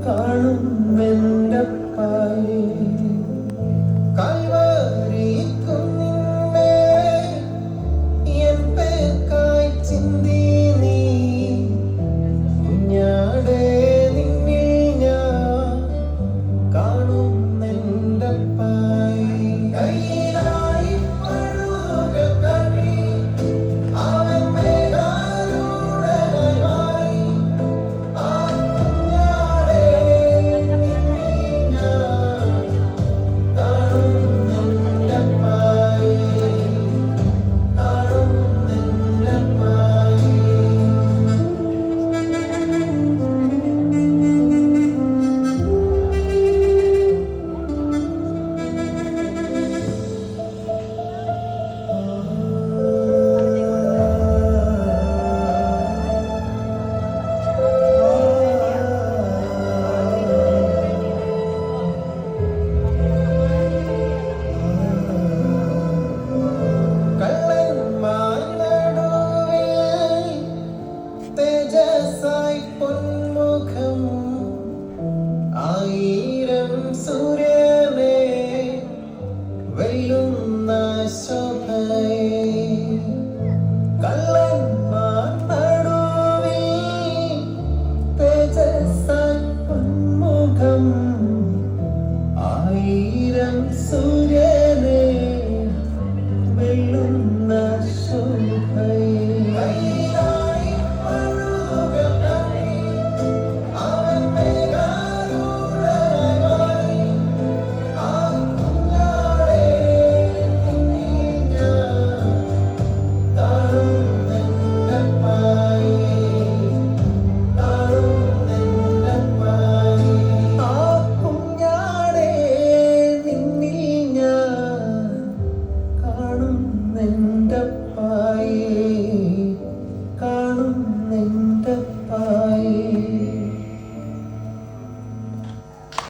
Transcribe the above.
കാണും എൻ്റെ പായേ കൈവരി കുന്നിന്മേ എൻ പേർക്കായി ചിന്തി നീ കുഞ്ഞാടേ നിന്നിൽ ഞാൻ കാണും എൻ്റെ പായേ കൈയിലായി പഴുക കണി അവൻ മേഘാരൂഢനായി ആ കുഞ്ഞാടേ നിന്നിൽ ഞാൻ കാണും എൻ്റെ പായേ കാണും എൻ്റെ പായേ കള്ളന്മാരുടെ തേജസ്സായി പൊന്മുഖം ആയിരം സൂര്യനെ വെല്ലുന്ന ശോഭയെ കള്ളന്മാർ നടുവിൽ തേജസ്സായി പൊന്മുഖം ആയിരം സൂര്യനെ വെല്ലുന്ന ശോഭയെ കൈയിലായി പഴുക കണി അവൻ മേഘാരൂഢനായി ആ കുഞ്ഞാടേ നിന്നിൽ ഞാൻ കാണും എൻ്റെ പായേ കാണും എൻ്റെ പായേ ആ കുഞ്ഞാടേ നിന്നിൽ ഞാൻ കാണും എൻ്റെ പായേ